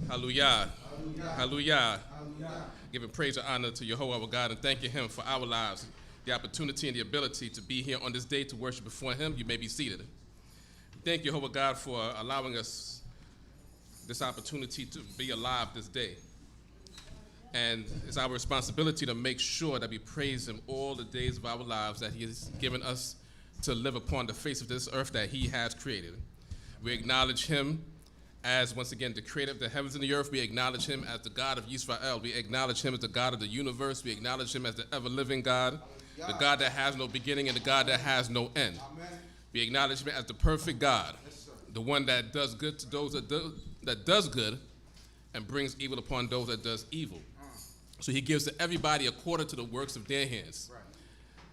Hallelujah. Hallelujah. Giving praise and honor to Yehovah our God and thanking him for our lives, the opportunity and the ability to be here on this day to worship before him. You may be seated. Thank you, Yehovah God, for allowing us this opportunity to be alive this day. And it's our responsibility to make sure that we praise him all the days of our lives that he has given us to live upon the face of this earth that he has created. We acknowledge him as, once again, the creator of the heavens and the earth. We acknowledge him as the God of Yisrael. We acknowledge him as the God of the universe. We acknowledge him as the ever-living God, the God that has no beginning and the God that has no end. We acknowledge him as the perfect God, the one that does good to those that does good and brings evil upon those that does evil. So he gives to everybody according to the works of their hands.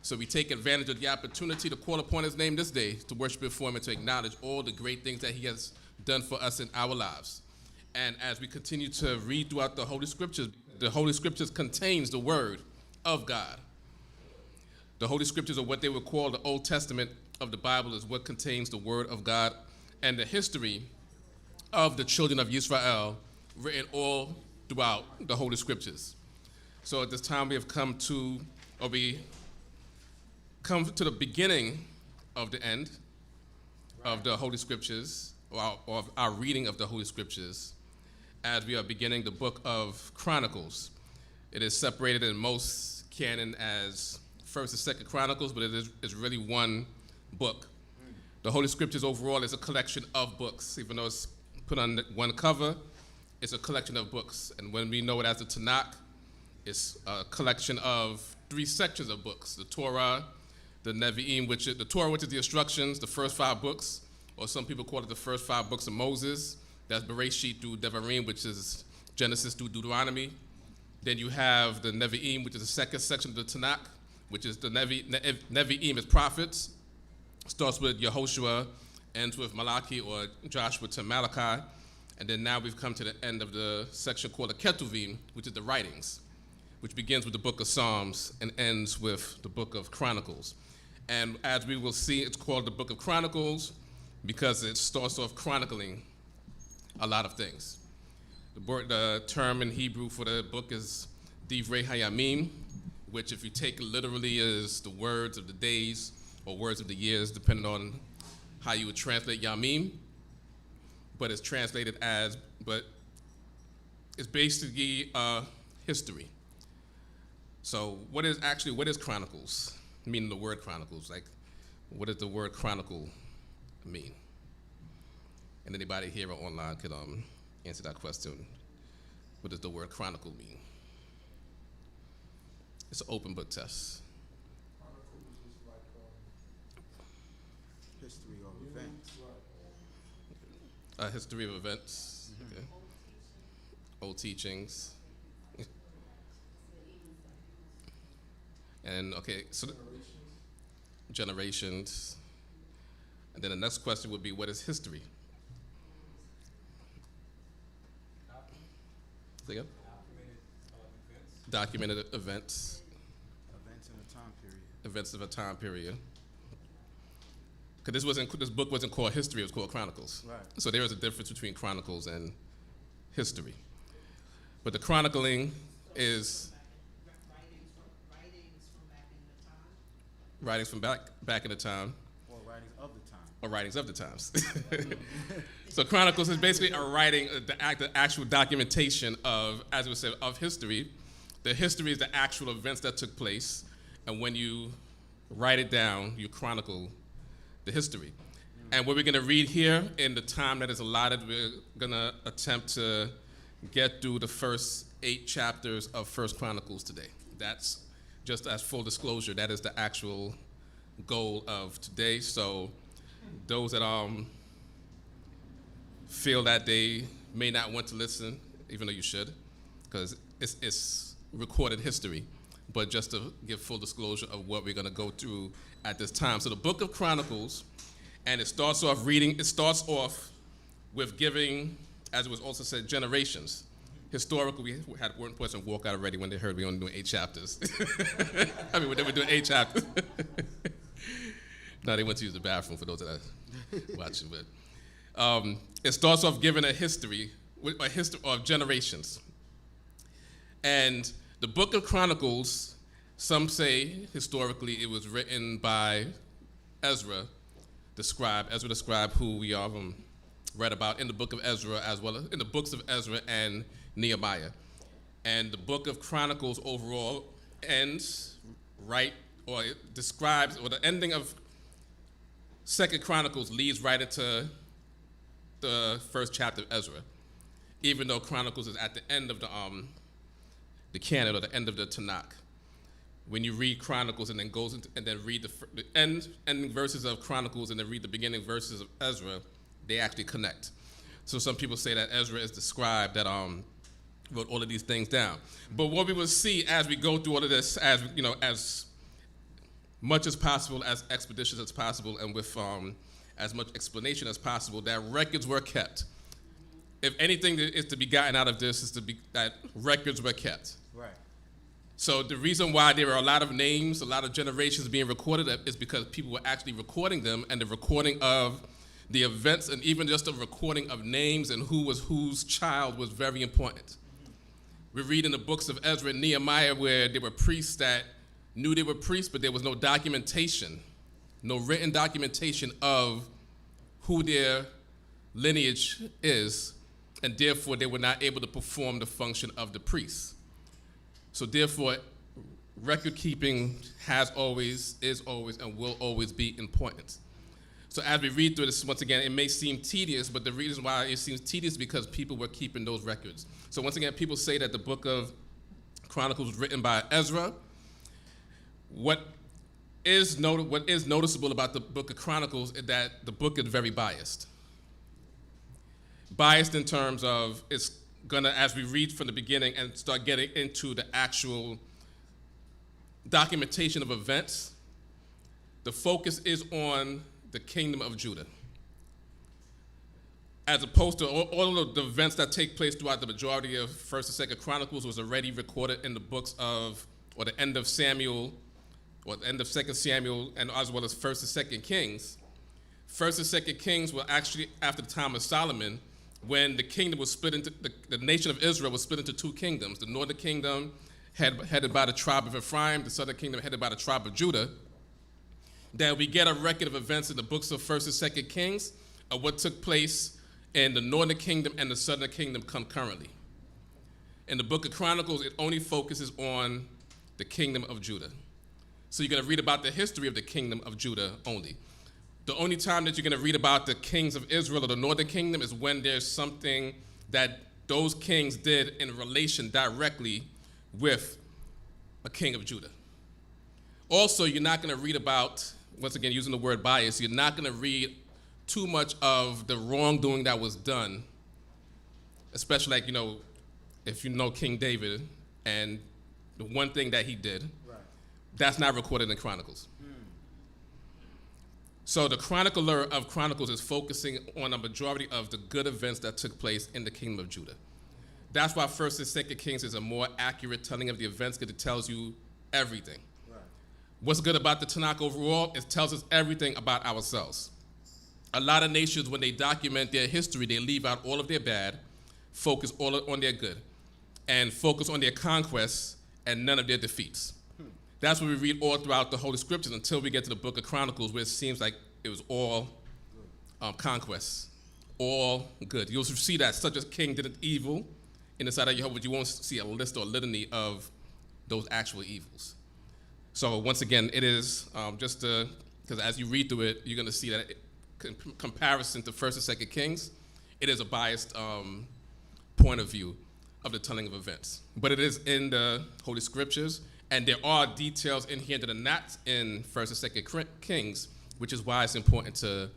So we take advantage of the opportunity to call upon his name this day, to worship before him and to acknowledge all the great things that he has done for us in our lives. And as we continue to read throughout the Holy Scriptures contains the word of God. The Holy Scriptures are what they would call the Old Testament of the Bible, is what contains the word of God and the history of the children of Yisrael written all throughout the Holy Scriptures. So at this time we come to the beginning of the end of the Holy Scriptures, or of our reading of the Holy Scriptures, as we are beginning the Book of Chronicles. It is separated in most canon as 1st and 2nd Chronicles, but it's really one book. The Holy Scriptures overall is a collection of books. Even though it's put on one cover, it's a collection of books. And when we know it as the Tanakh, it's a collection of 3 sections of books: the Torah, the Nevi'im, the Torah, which is the instructions, the first 5 books, or some people call it the first 5 books of Moses. That's Bereshit through Devarim, which is Genesis through Deuteronomy. Then you have the Nevi'im, which is the second section of the Tanakh, which is the Nevi'im is prophets. Starts with Yehoshua, ends with Malachi or Joshua to Malachi. And then now we've come to the end of the section called the Keturah, which is the writings, which begins with the book of Psalms and ends with the book of Chronicles. And as we will see, it's called the Book of Chronicles because it starts off chronicling a lot of things. The term in Hebrew for the book is Divrei Hayamim, which if you take literally is the words of the days or words of the years, depending on how you would translate Yamim. But it's translated as, but it's basically history. So what is Chronicles? Meaning the word Chronicles. Like, what does the word chronicle mean? And anybody here or online could answer that question. What does the word chronicle mean? It's an open book test. Chronicle is just like history of events. A history of events. Okay. Old teachings. And okay, so generations. And then the next question would be, what is history? Documented events. Events in a time period. Events of a time period. Because this book wasn't called history, it was called Chronicles. Right. So there is a difference between Chronicles and history. But the chronicling is writings from back in the time. Or writings of the time. Or writings of the times. So Chronicles is basically a writing, the actual documentation of, as we said, of history. The history is the actual events that took place, and when you write it down, you chronicle the history. And what we're going to read here in the time that is allotted, we're going to attempt to get through the first 8 chapters of 1st Chronicles today. That's just as full disclosure, that is the actual goal of today. So those that feel that they may not want to listen, even though you should, because it's recorded history, but just to give full disclosure of what we're going to go through at this time. So the Book of Chronicles, and it starts off with giving, as it was also said, generations. Historical, we had one person walk out already when they heard we only doing 8 chapters. I mean, when they were doing 8 chapters. No, they went to use the bathroom for those that are watching, but it starts off giving a history with a history of generations. And the Book of Chronicles, some say historically it was written by Ezra the scribe, who we read about in the book of Ezra, as well as in the books of Ezra and Nehemiah. And the Book of Chronicles overall ends right, or it describes, or the ending of Second Chronicles leads right into the first chapter of Ezra, even though Chronicles is at the end of the canon, or the end of the Tanakh. When you read Chronicles and then goes into, and then read the ending verses of Chronicles and then read the beginning verses of Ezra, they actually connect. So some people say that Ezra is the scribe that wrote all of these things down. But what we will see as we go through all of this, as you know, as much as possible, as expeditious as possible, and with as much explanation as possible, that records were kept. If anything that is to be gotten out of this is that records were kept. Right. So the reason why there are a lot of names, a lot of generations being recorded is because people were actually recording them, and the recording of the events, and even just the recording of names and who was whose child was very important. We read in the books of Ezra and Nehemiah where there were priests that knew they were priests, but there was no documentation, no written documentation of who their lineage is, and therefore they were not able to perform the function of the priests. So therefore, record keeping has always, is always, and will always be important. So as we read through this, once again, it may seem tedious, but the reason why it seems tedious is because people were keeping those records. So once again, people say that the Book of Chronicles was written by Ezra. What is noticeable about the Book of Chronicles is that the book is very biased. Biased in terms of it's gonna, as we read from the beginning and start getting into the actual documentation of events, the focus is on the kingdom of Judah, as opposed to all of the events that take place throughout the majority of First and Second Chronicles was already recorded in the books of, or the end of Samuel, or the end of Second Samuel, and as well as First and Second Kings. First and Second Kings were actually after the time of Solomon, when the kingdom was split into, the nation of Israel was split into two kingdoms. The northern kingdom headed by the tribe of Ephraim, the southern kingdom headed by the tribe of Judah. That we get a record of events in the books of First and Second Kings of what took place in the northern kingdom and the southern kingdom concurrently. In the Book of Chronicles, it only focuses on the kingdom of Judah. So you're going to read about the history of the kingdom of Judah only. The only time that you're going to read about the kings of Israel or the northern kingdom is when there's something that those kings did in relation directly with a king of Judah. Also, you're not going to read about, once again, using the word bias, you're not going to read too much of the wrongdoing that was done, especially like, you know, if you know King David and the one thing that he did, right, that's not recorded in Chronicles. So the chronicler of Chronicles is focusing on a majority of the good events that took place in the kingdom of Judah. That's why First and Second Kings is a more accurate telling of the events because it tells you everything. Right. What's good about the Tanakh overall? It tells us everything about ourselves. A lot of nations, when they document their history, they leave out all of their bad, focus all on their good, and focus on their conquests and none of their defeats. That's what we read all throughout the Holy Scriptures until we get to the Book of Chronicles, where it seems like it was all conquests, all good. You'll see that such a king did evil in the sight of Jehovah, but you won't see a list or a litany of those actual evils. So once again, it is just because as you read through it, you're going to see that comparison to First and Second Kings, it is a biased point of view of the telling of events. But it is in the Holy Scriptures. And there are details in here that are not in First and Second Kings, which is why it's important to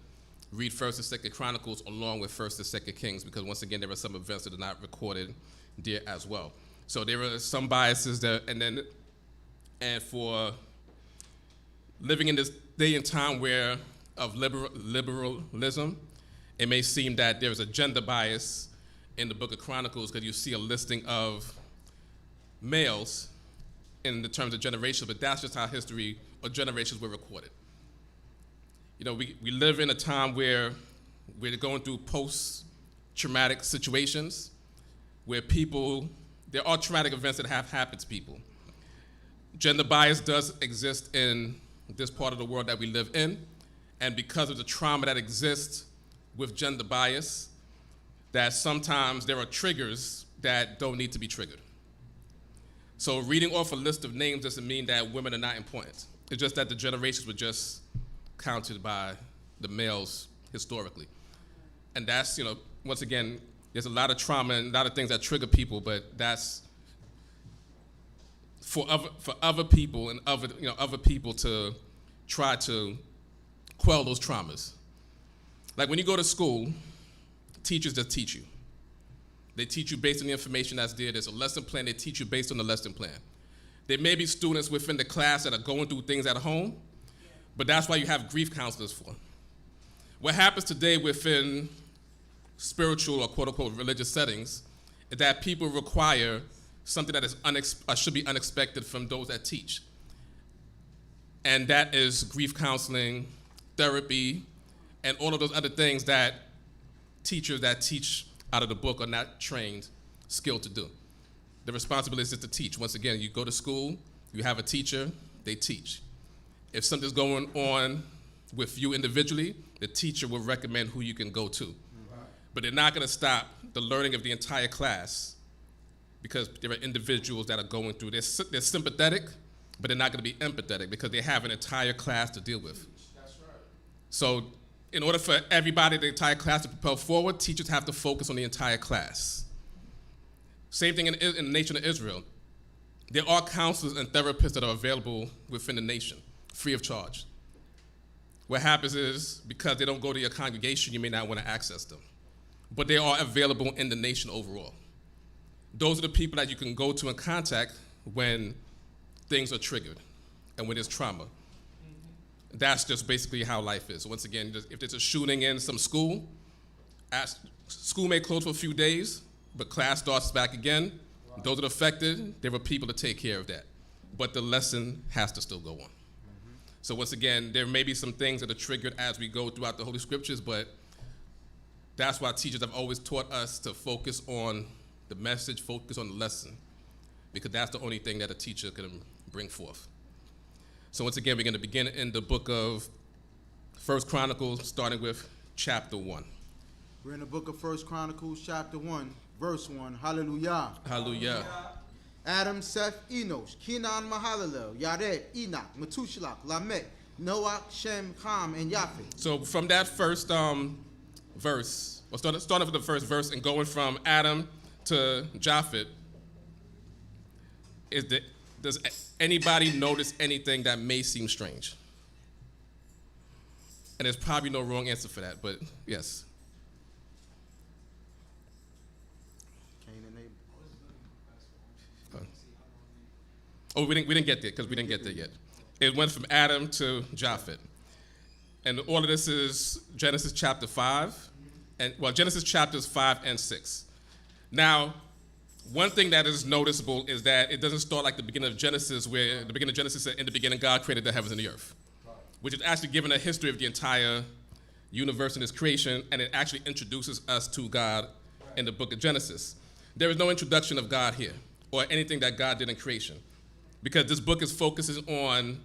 read First and Second Chronicles along with First and Second Kings, because once again, there are some events that are not recorded there as well. So there are some biases there, and for living in this day and time where of liberalism, it may seem that there's a gender bias in the Book of Chronicles because you see a listing of males in the terms of generations, but that's just how history or generations were recorded. You know, we live in a time where we're going through post traumatic situations where there are traumatic events that have happened to people. Gender bias does exist in this part of the world that we live in, and because of the trauma that exists with gender bias, that sometimes there are triggers that don't need to be triggered. So reading off a list of names doesn't mean that women are not important. It's just that the generations were just counted by the males historically. And that's, once again, there's a lot of trauma and a lot of things that trigger people, but that's for other people and other people to try to quell those traumas. Like when you go to school, teachers just teach you. They teach you based on the information that's there. There's a lesson plan. They teach you based on the lesson plan. There may be students within the class that are going through things at home, but that's why you have grief counselors for. What happens today within spiritual or quote-unquote religious settings is that people require something that is should be unexpected from those that teach. And that is grief counseling, therapy, and all of those other things that teachers that teach out of the book are not trained, skilled to do. The responsibility is just to teach. Once again, you go to school, you have a teacher, they teach. If something's going on with you individually, the teacher will recommend who you can go to. But they're not going to stop the learning of the entire class because there are individuals that are going through. They're sympathetic, but they're not going to be empathetic because they have an entire class to deal with. That's right. So in order for everybody, the entire class to propel forward, teachers have to focus on the entire class. Same thing in the nation of Israel. There are counselors and therapists that are available within the nation, free of charge. What happens is, because they don't go to your congregation, you may not want to access them. But they are available in the nation overall. Those are the people that you can go to and contact when things are triggered and when there's trauma. That's just basically how life is. Once again, if there's a shooting in some school, school may close for a few days, but class starts back again. Wow. Those that are affected, there are people to take care of that. But the lesson has to still go on. Mm-hmm. So once again, there may be some things that are triggered as we go throughout the Holy Scriptures, but that's why teachers have always taught us to focus on the message, focus on the lesson, because that's the only thing that a teacher can bring forth. So once again, we're going to begin in the book of 1 Chronicles, starting with chapter 1. We're in the book of 1 Chronicles, chapter 1, verse 1. Hallelujah. Hallelujah. Adam, Seth, Enosh, Kenan, Mahalalel, Yared, Enoch, Methuselah, Lamech, Noah, Shem, Ham, and Japheth. So from that first verse, or starting with the first verse and going from Adam to Japheth, does anybody notice anything that may seem strange? And there's probably no wrong answer for that, but yes. Cain and Abel. Oh, we didn't get there because we didn't get there yet. It went from Adam to Japheth. And all of this is Genesis chapter 5, Genesis chapters 5 and 6. Now, one thing that is noticeable is that it doesn't start like the beginning of Genesis, where the beginning of Genesis said, in the beginning God created the heavens and the earth, which is actually given a history of the entire universe and its creation, and it actually introduces us to God in the book of Genesis. There is no introduction of God here, or anything that God did in creation, because this book is focuses on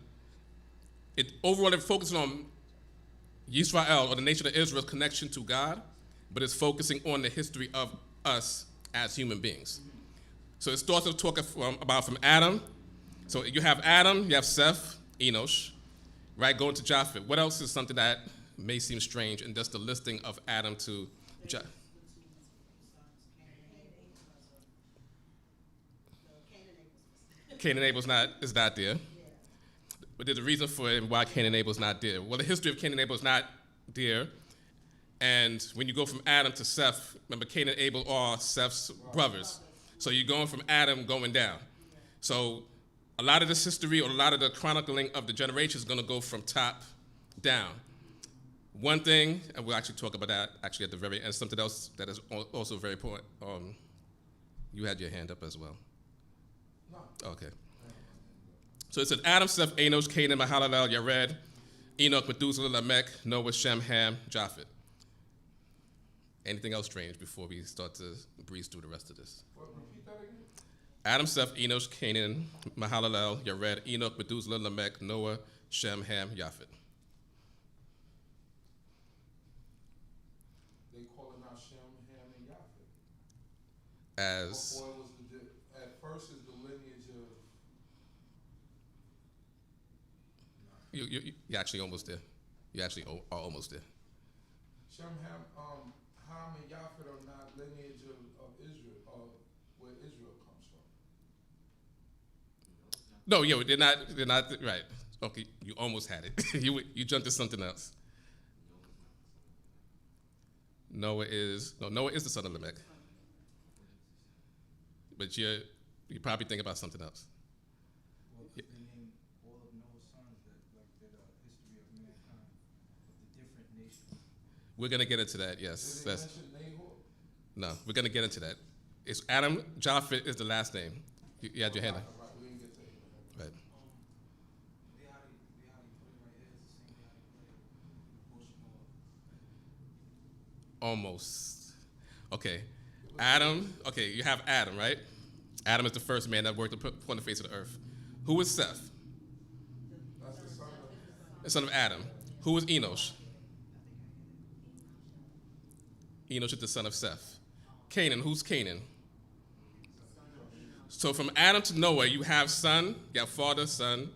Yisrael, or the nation of Israel's connection to God, but it's focusing on the history of us as human beings. So it starts with talking from Adam. So you have Adam, you have Seth, Enosh, right, going to Japheth. What else is something that may seem strange in just the listing of Adam to Japheth? Cain and Abel is not there. But there's a reason for it, why Cain and Abel is not there. Well, the history of Cain and Abel is not there. And when you go from Adam to Seth, remember Cain and Abel are Seth's brothers. So you're going from Adam going down. So a lot of this history, or a lot of the chronicling of the generations is going to go from top down. One thing, and we'll actually talk about that actually at the very end, something else that is also very important. You had your hand up as well. Okay. So it said Adam, Seth, Enosh, Canaan, Mahalalel, Yared, Enoch, Methuselah, Lamech, Noah, Shem, Ham, Japheth. anything else strange before we start to breeze through the rest of this. Repeat that again. Adam, Seth, Enosh, Canaan, Mahalalel, Yared, Enoch, Methuselah, Lamech, Noah, Shem, Ham, Japheth. They calling out Shem, Ham, and Japheth. As Before it was at first is the lineage of you're actually almost there. You actually are almost there. Shem, Ham, and Japheth are not lineage of Israel, where Israel comes from. No, they're not right. Okay, you almost had it. you jumped to something else. Noah is the son of Lamech. But you're probably thinking about something else. Well, they name all of Noah's sons that did a history of mankind, of the different nations. We're gonna get into that, yes. Did they mention Nahor? No, we're gonna get into that. It's Adam, Japheth is the last name. You had your hand up. Right, we didn't get to Abraham. Right. They how you put it right here is the same way how you put Almost. Okay. Adam, okay, you have Adam, right? Adam is the first man that worked upon the face of the earth. Who is Seth? That's The son of Adam. Who is Enosh? Enosh is the son of Seth. Canaan, who's Canaan? So from Adam to Noah, you have son, you have father, son,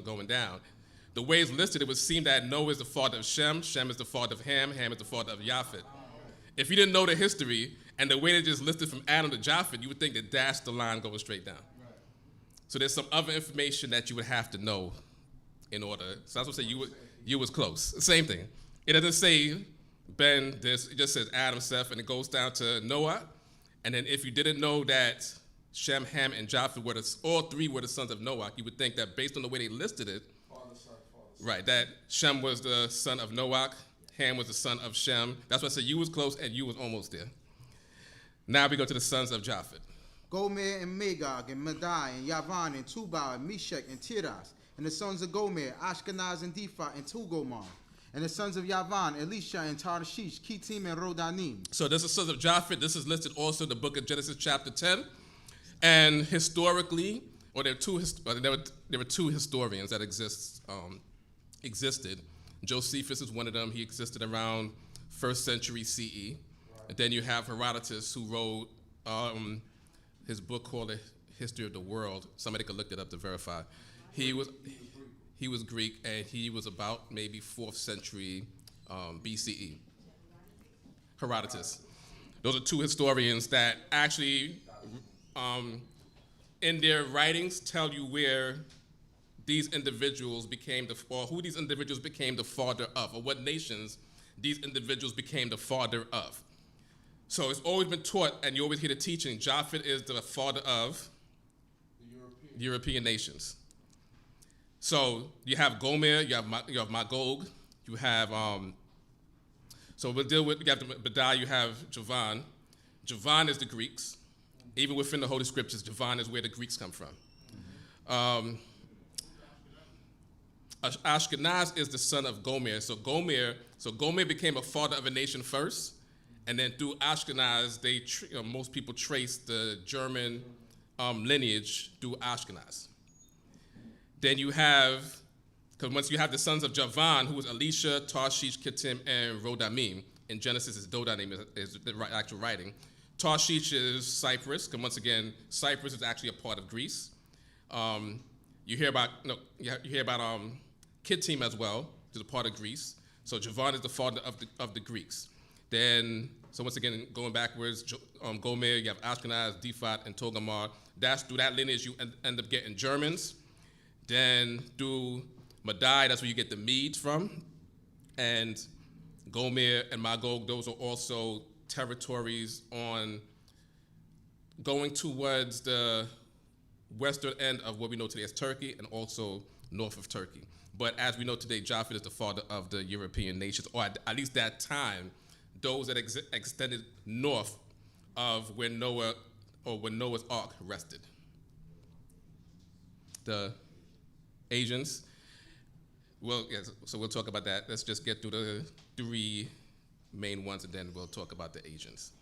going down. The way it's listed, it would seem that Noah is the father of Shem, Shem is the father of Ham, Ham is the father of Japheth. If you didn't know the history and the way they just listed from Adam to Japheth, you would think that that's the line going straight down. Right. So there's some other information that you would have to know in order. So that's what I say you was close. Same thing. It doesn't say this, it just says Adam, Seth, and it goes down to Noah. And then if you didn't know that Shem, Ham, and Japheth all three were the sons of Noah, you would think that based on the way they listed it, father, son. right, that Shem was the son of Noah, Ham was the son of Shem. That's why I said you was close and you was almost there. Now we go to the sons of Japheth. Gomer and Magog and Madai and Yavan and Tubal and Meshach and Tiras. And the sons of Gomer, Ashkenaz and Dipha and Tugomar. And the sons of Yavan, Elisha and Tarshish, Kittim and Rodanim. So this is sons of Japheth. This is listed also in the book of Genesis chapter 10. And historically, there were two historians that existed. Josephus is one of them. He existed around 1st century CE. And then you have Herodotus, who wrote his book called The History of the World. Somebody could look it up to verify. He was Greek, and he was about maybe 4th century BCE. Herodotus. Those are two historians that actually, in their writings, tell you where these individuals who these individuals became the father of, or what nations these individuals became the father of. So it's always been taught, and you always hear the teaching, Japheth is the father of The European nations. So you have Gomer, you have Magog, you have, so we'll deal with, you have the Badai, you have Javan. Javan is the Greeks. Even within the Holy Scriptures, Javan is where the Greeks come from. Ashkenaz is the son of Gomer. So Gomer became a father of a nation first, and then through Ashkenaz, most people trace the German lineage through Ashkenaz. Then you have, because once you have the sons of Javan, who was Elisha, Tarshish, Kittim, and Rodamim. In Genesis, it's Dodanim is the actual writing. Tarshish is Cyprus, because once again, Cyprus is actually a part of Greece. You hear about Kittim as well, which is a part of Greece. So Javan is the father of the Greeks. Then, so once again, going backwards, Gomer, you have Ashkenaz, Diphat, and Togomar. That's through that lineage you end up getting Germans. Then through Madai, that's where you get the Medes from. And Gomer and Magog, those are also territories going towards the western end of what we know today as Turkey, and also north of Turkey. But as we know today, Japheth is the father of the European nations, or at least that time, those that extended north of where Noah's Ark rested. The Asians, well, yes, so we'll talk about that. Let's just get through the three main ones, and then we'll talk about the Asians.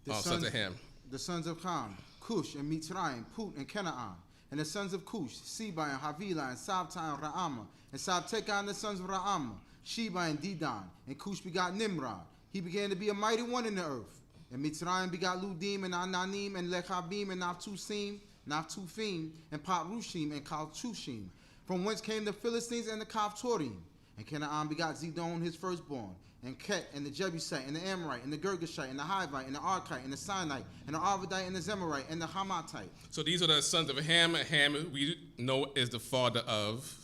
The Sons of Ham. The sons of Ham, Cush and Mitzrayim, Put and Canaan. And the sons of Cush, Seba and Havilah and Sabta and Ra'amah. And Sabteka and the sons of Ra'amah, Sheba and Dedan. And Cush begot Nimrod. He began to be a mighty one in the earth. And Mitzrayim begot Ludim and Ananim and Lechabim and Naphtufim and Patrushim and Kalchushim, from whence came the Philistines and the Kaphtorim. And Canaan begot Zidon, his firstborn, and Ket, and the Jebusite, and the Amorite, and the Girgashite, and the Hivite, and the Arkite, and the Sinite, and the Arvadite, and the Zemarite, and the Hamathite. So these are the sons of Ham. Ham, we know, is the father of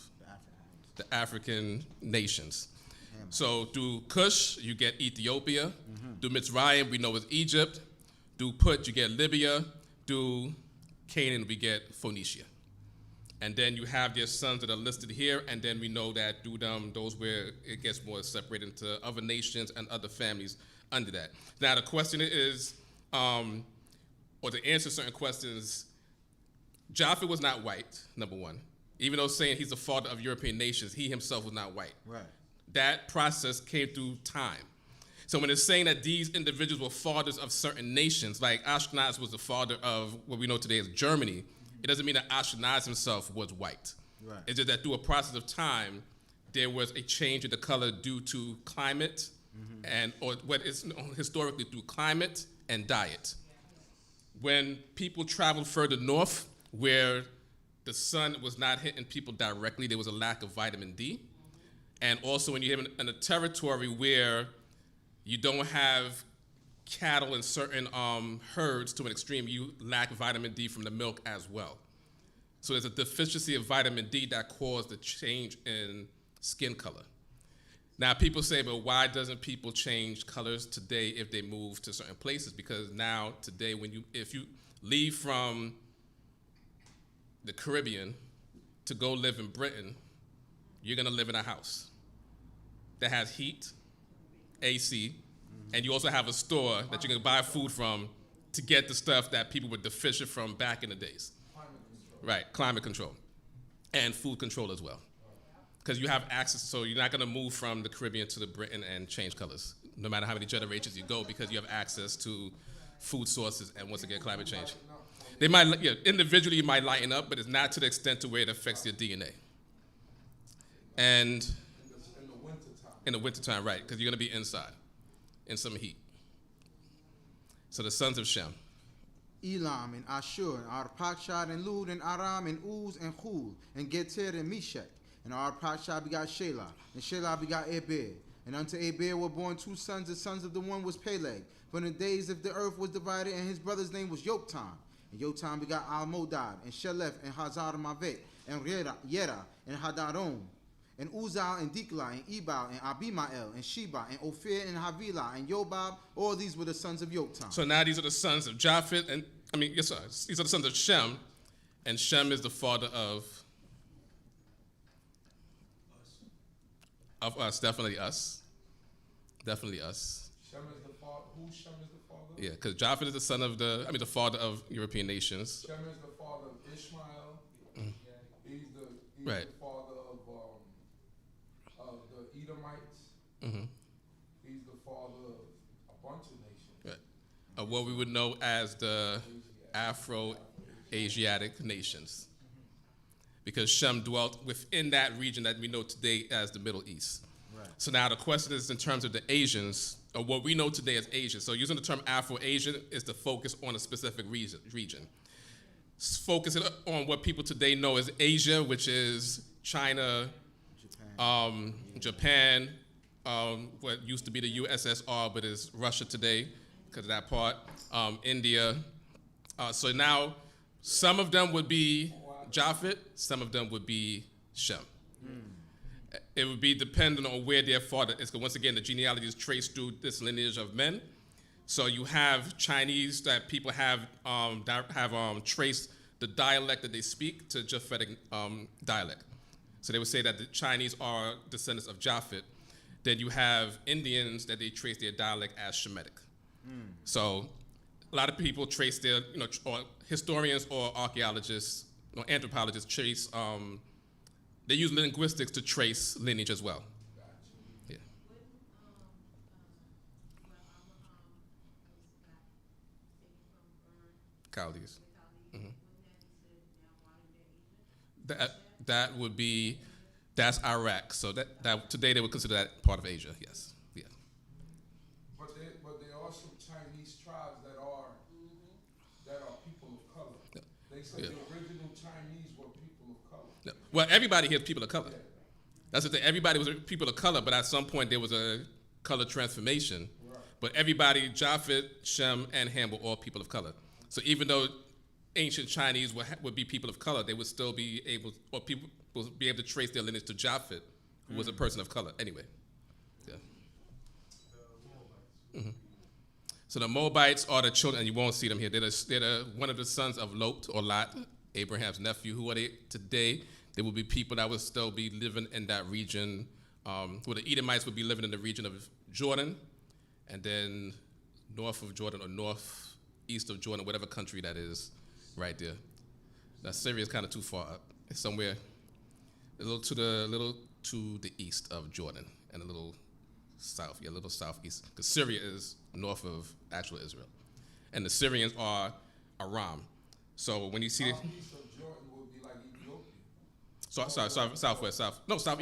the African nations. So through Cush, you get Ethiopia. Through Mitzrayim, we know is Egypt. Through Put, you get Libya. Through Canaan, we get Phoenicia. And then you have their sons that are listed here, and then we know that through them, those where it gets more separated into other nations and other families under that. Now the question is, or to answer certain questions, Japheth was not white, number one. Even though saying he's the father of European nations, he himself was not white. Right. That process came through time. So when it's saying that these individuals were fathers of certain nations, like Ashkenaz was the father of what we know today as Germany, it doesn't mean that Ashkenaz himself was white. Right. It's just that through a process of time, there was a change in the color due to climate, and or what is historically through climate and diet. When people traveled further north, where the sun was not hitting people directly, there was a lack of vitamin D. And also when you live in a territory where you don't have cattle in certain herds to an extreme, you lack vitamin D from the milk as well. So there's a deficiency of vitamin D that caused the change in skin color. Now people say, but why doesn't people change colors today if they move to certain places? Because now today, if you leave from the Caribbean to go live in Britain, you're gonna live in a house that has heat, AC, and you also have a store that you can buy food from to get the stuff that people were deficient from back in the days. Climate control. Right, climate control. And food control as well. Because you have access, so you're not gonna move from the Caribbean to the Britain and change colors, no matter how many generations you go, because you have access to food sources and once again, climate change. They might, individually you might lighten up, but it's not to the extent to where it affects your DNA. And In the wintertime. in the wintertime, right, because you're gonna be inside in some heat. So the sons of Shem. Elam and Ashur and Arpachshad and Lud and Aram and Uz and Hul and Geter and Meshech. And Arpachshad begot Shelah, and Shelah begot Eber. And unto Eber were born two sons. The sons of the one was Peleg. For in the days of the earth was divided, and his brother's name was Yoktan. And Yoktan begot Almodad, and Shelef, and Hazar Mavet, and Yera, and Hadarom, and Uzal, and Dikla, and Ebal, and Abimael, and Sheba, and Ophir, and Havilah, and Yobab. All these were the sons of Yoktan. So now these are the sons of Japheth, and these are the sons of Shem, and Shem is the father of us, definitely us. Definitely us. Shem is the father. Who Shem is the father? Yeah, because Japheth is the son of the father of European nations. Shem is the father of Ishmael. He's the Right. father of the Edomites. Mm-hmm. He's the father of a bunch of nations. Right. Of what we would know as the Afro-Asiatic nations. Because Shem dwelt within that region that we know today as the Middle East. Right. So now the question is in terms of the Asians, or what we know today as Asians. So using the term Afro-Asian is to focus on a specific region. Focusing on what people today know as Asia, which is China, Japan, what used to be the USSR, but is Russia today, because of that part, India. So now some of them would be Japheth, some of them would be Shem. It would be dependent on where their father is, because once again, the genealogy is traced through this lineage of men. So you have Chinese that people have traced the dialect that they speak to Japhetic dialect. So they would say that the Chinese are descendants of Japheth. Then you have Indians that they trace their dialect as Shemitic. So a lot of people trace their, or historians or archaeologists or anthropologists trace, they use linguistics to trace lineage as well. Yeah. Chaldees. That would be, that's Iraq. So that today they would consider that part of Asia. Yes. Yeah. But there are some Chinese tribes that are people of color. Yeah. They say Yeah. the original Chinese were people of color. No. Well, everybody here is people of color. That's the thing. Everybody was people of color, but at some point there was a color transformation. Right. But everybody, Japheth, Shem, and Ham were all people of color. So even though ancient Chinese would be people of color, they would still be able, or people would be able to trace their lineage to Japheth, who was a person of color. Anyway, yeah. So the Moabites are the children, and you won't see them here. They're one of the sons of Lot, Abraham's nephew. Who are they today? They will be people that would still be living in that region. Well, the Edomites would be living in the region of Jordan, and then north of Jordan or northeast of Jordan, whatever country that is, right there. Now Syria is kind of too far up. It's somewhere a little to the east of Jordan and a little south, a little southeast, because Syria is north of actual Israel, and the Syrians are Aram. So when you see Southeast of Jordan would be like Ethiopia.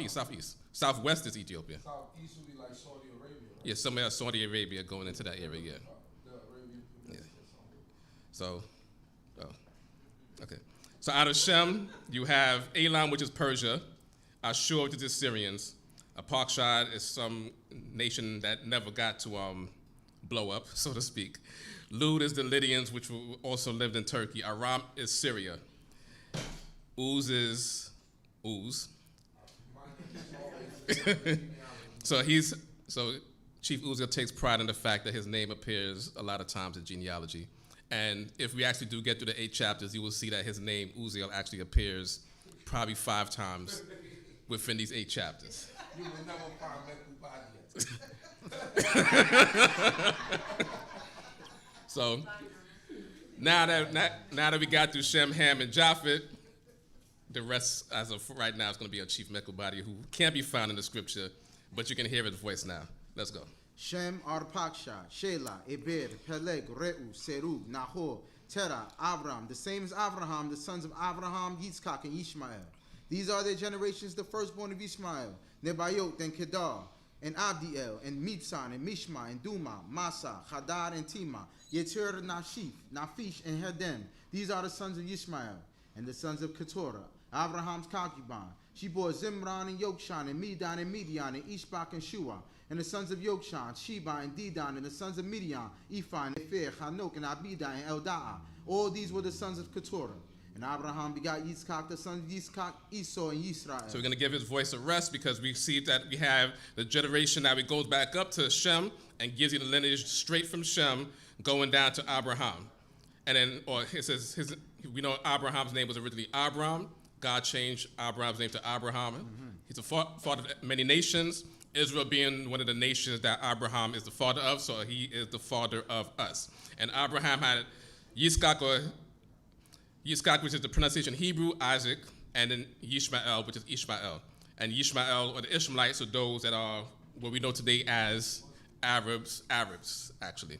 southeast. Southwest is Ethiopia. Southeast would be like Saudi Arabia, right? Yeah, somewhere else, Saudi Arabia going into that area, yeah. The Arabian Peninsula. So, okay. So out of Shem, you have Elam, which is Persia, Ashur, which is the Syrians, Arpachshad is some nation that never got to blow up, so to speak. Lud is the Lydians, which also lived in Turkey. Aram is Syria. Uz is Uz. So Chief Uzziel takes pride in the fact that his name appears a lot of times in genealogy. And if we actually do get through the 8 chapters, you will see that his name, Uzziel, actually appears probably 5 times within these 8 chapters. You will never find Mekubadi. So now that we got through Shem, Ham, and Japheth, the rest, as of right now, is going to be a Chief Mekubadi who can't be found in the scripture, but you can hear his voice now. Let's go. Shem, Arpachshad, Shelah, Eber, Peleg, Reu, Serug, Nahor, Terah, Avraham, the same as Avraham, the sons of Avraham, Yitzchak, and Ishmael. These are their generations, the firstborn of Ishmael, Nebayot, and Kedar, and Abdiel, and Mitzan, and Mishma, and Duma, Masa, Hadad, and Tima, Yetur, Naphish, and Hedem. These are the sons of Ishmael, and the sons of Keturah, Abraham's concubine. She bore Zimran, and Yokshan, and Medan, and Midian, and Ishbak, and Shua. And the sons of Yokshan, Sheba, and Dedan, and the sons of Midian, Ephah, Nefer, Hanok, and Abidah, and Eldaah. All these were the sons of Keturah. And Abraham begot Yitzchak, the sons of Yitzchak, Esau, and Yisrael. So we're going to give his voice a rest because we see that we have the generation that goes back up to Shem and gives you the lineage straight from Shem going down to Abraham. And then, or it says, we know Abraham's name was originally Abram. God changed Abraham's name to Abraham. Mm-hmm. He's the father of many nations, Israel being one of the nations that Abraham is the father of, so he is the father of us. And Abraham had Yitzchak, which is the pronunciation Hebrew, Isaac, and then Ishmael, which is Ishmael. And Ishmael, or the Ishmaelites, are those that are what we know today as Arabs, actually.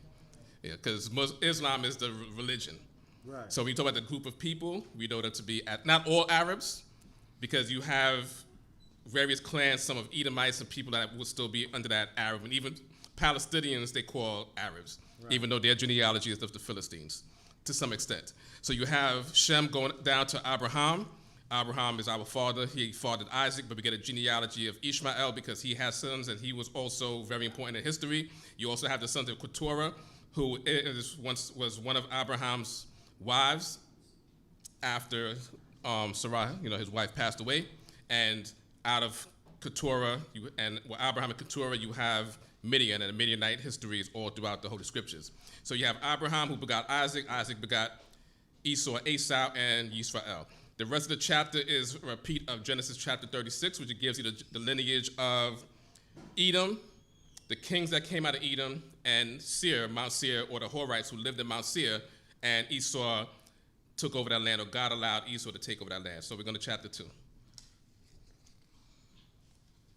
Yeah, because Islam is the religion. Right. So when you talk about the group of people, we know that to be, not all Arabs, because you have various clans, some of Edomites and people that would still be under that Arab, and even Palestinians they call Arabs, right, even though their genealogy is of the Philistines, to some extent. So you have Shem going down to Abraham. Abraham is our father. He fathered Isaac, but we get a genealogy of Ishmael because he has sons, and he was also very important in history. You also have the sons of Keturah, who was one of Abraham's wives after Sarai, his wife passed away. And out of Keturah, Abraham and Keturah, you have Midian, and the Midianite history is all throughout the Holy Scriptures. So you have Abraham who begot Isaac, Isaac begot Esau, Esau, and Yisrael. The rest of the chapter is a repeat of Genesis chapter 36, which gives you the lineage of Edom, the kings that came out of Edom, and Seir, Mount Seir, or the Horites who lived in Mount Seir, and Esau took over that land, or God allowed Esau to take over that land. So we're going to chapter 2.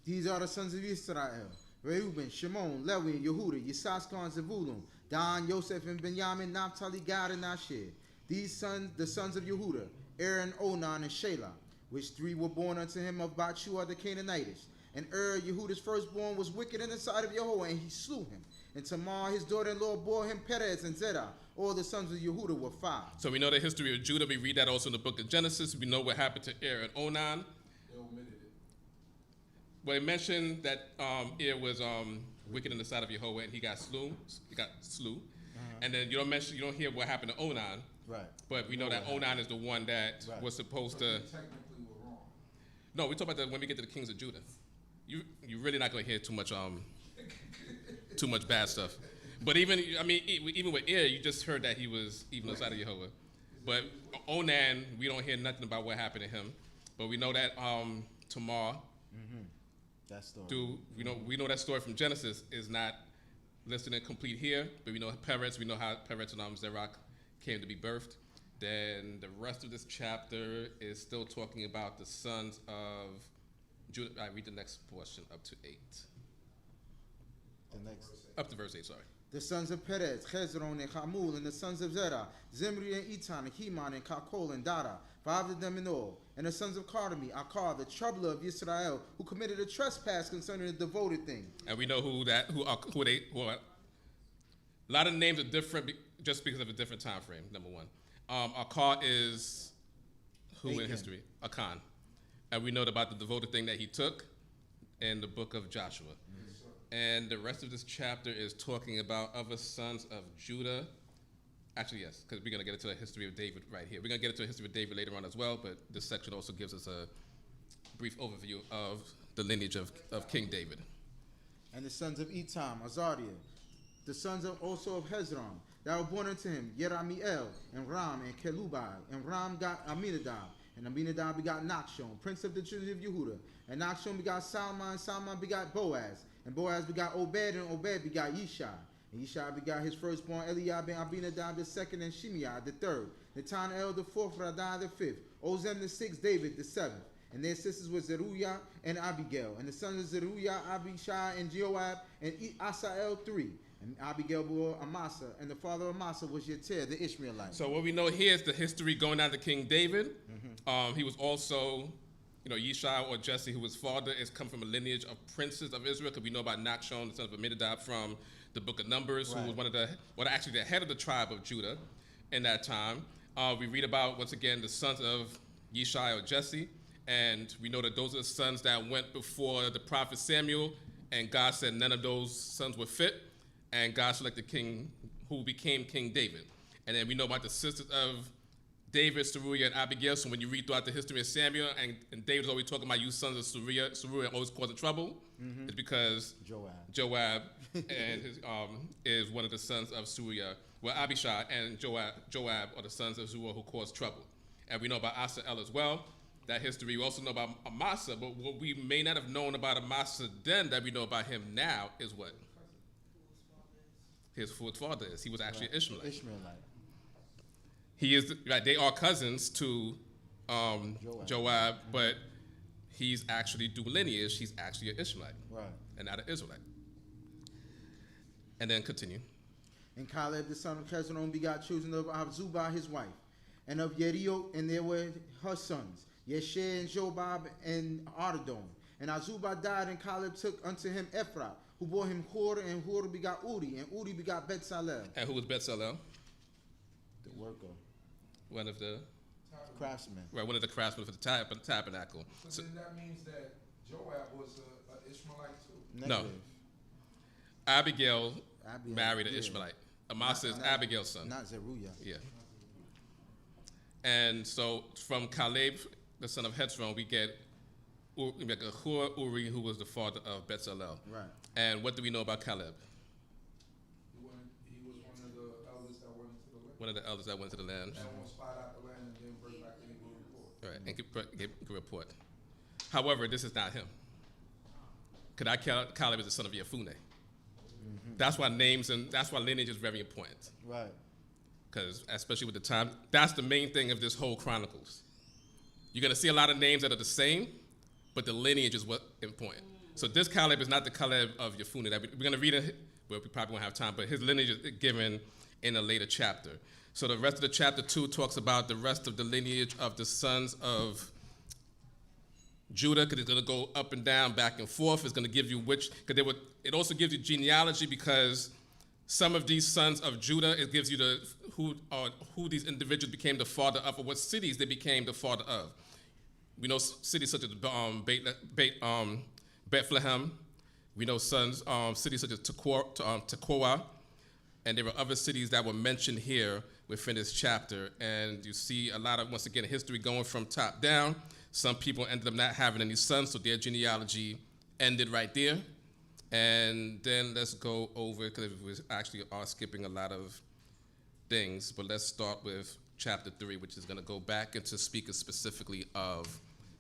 These are the sons of Israel: Reuben, Shimon, Levi, and Yehuda, Yisachar, and Zebulun, Dan, Joseph, and Binyamin, Naphtali, Gad, and Asher. These sons, the sons of Yehuda, Aaron, Onan, and Shelah, which 3 were born unto him of Bathshua the Canaanitess. And Yehuda's firstborn, was wicked in the sight of Yehovah, and he slew him. And Tamar, his daughter-in-law, bore him Perez and Zerah. All the sons of Yehuda were 5. So we know the history of Judah. We read that also in the book of Genesis. We know what happened to Er and Onan. They omitted it. Well, it mentioned that Er was wicked in the sight of Yehovah, and he got slew. And then you don't hear what happened to Onan. Right. But we know that Onan is the one that was supposed So to. they technically were wrong. No, we talk about that when we get to the kings of Judah. You're really not going to hear too much bad stuff. But even with Er, you just heard that he was even on the side of Yehovah. But Onan, we don't hear nothing about what happened to him. But we know that Tamar, That story. we know that story from Genesis is not listed and complete here. But we know Perez. We know how Perez and Zerach came to be birthed. Then the rest of this chapter is still talking about the sons of Judah. I read the next portion up to 8. The next. Up to verse 8, sorry. The sons of Perez, Hezron, and Hamul, and the sons of Zerah, Zimri, and Etan, and Heman, and Kalkol, and Dara, 5 of them in all. And the sons of Carmi, Akar, the troubler of Yisrael, who committed a trespass concerning the devoted thing. And we know who they are. A lot of names are different just because of a different time frame, number one. Akar is who in history? Akan. And we know about the devoted thing that he took in the book of Joshua. And the rest of this chapter is talking about other sons of Judah. Actually, yes, because we're going to get into the history of David right here. We're going to get into the history of David later on as well, but this section also gives us a brief overview of the lineage of King David. And the sons of Etam, Azariah, the sons of also of Hezron, that were born unto him, Yeramiel, and Ram, and Kelubai. And Ram got Aminadab, and Aminadab begot Nachshon, prince of the children of Yehuda. And Nachshon begot Salmon, and Salmon begot Boaz. And Boaz begot Obed, and Obed begot Yishai. And Yishai begot his firstborn Eliab and Abinadab the second, and Shimei the third. Netanel the fourth, Radah the fifth. Ozem the sixth, David the seventh. And their sisters were Zeruiah and Abigail. And the sons of Zeruiah, Abishai, and Joab, and Asael 3. And Abigail bore Amasa, and the father of Amasa was Yeter, the Ishmaelite. So what we know here is the history going down to King David. He was also, Yishai or Jesse, who was father, is come from a lineage of princes of Israel, because we know about Nachshon, the son of Aminadab, from the book of Numbers, who was actually the head of the tribe of Judah in that time. We read about, once again, the sons of Yishai or Jesse, and we know that those are the sons that went before the prophet Samuel, and God said none of those sons were fit, and God selected king who became King David. And then we know about the sisters of David, Zeruiah, and Abigail. So when you read throughout the history of Samuel, and David's always talking about you sons of Zeruiah always causing trouble, it's because Joab and his, is one of the sons of Zeruiah. Well, Abishai and Joab are the sons of Zeruiah who caused trouble. And we know about Asael as well, that history. We also know about Amasa, but what we may not have known about Amasa then that we know about him now is what? His father is. He was actually an Ishmaelite. He is right. They are cousins to Joab, but he's actually through lineage. He's actually an Ishmaelite, and not an Israelite. And then continue. And Caleb the son of Hezron begot children of Abzubah his wife, and of Yeriot, and there were her sons, Yeshe and Jobab and Ardon. And Azubah died, and Caleb took unto him Ephrath, who bore him Hur, and Hur begot Uri, and Uri begot Betzalel. And who was Betzalel? The worker. One of the craftsmen. Right, one of the craftsmen for the tabernacle. So then that means that Joab was an Ishmaelite too? No. Abigail married an Ishmaelite. Amasa is Abigail's son. Not Zeruiah. Yeah. And so from Caleb, the son of Hezron, we get Hur, Uri, who was the father of Betzalel. Right. And what do we know about Caleb? He was one of the elders that went into the land. One of the elders that went to the land. And won't spy out the land and then bring back any good report. Right, and give a report. However, this is not him. Caleb is the son of Yefuneh. That's why that's why lineage is very important. Right. Because especially with the time, that's the main thing of this whole Chronicles. You're going to see a lot of names that are the same, but the lineage is what's important. So this Caleb is not the Caleb of Yefuneh. We're going to read it but we probably won't have time. But his lineage is given in a later chapter. So the rest of the chapter 2 talks about the rest of the lineage of the sons of Judah, because it's going to go up and down, back and forth. It's going to give you it also gives you genealogy, because some of these sons of Judah, it gives you who these individuals became the father of, or what cities they became the father of. We know cities such as Bethlehem. We know cities such as Tekoa, and there were other cities that were mentioned here within this chapter. And you see a lot of, once again, history going from top down. Some people ended up not having any sons, so their genealogy ended right there. And then let's go over, because we actually are skipping a lot of things, but let's start with chapter 3, which is going to go back into speaking specifically of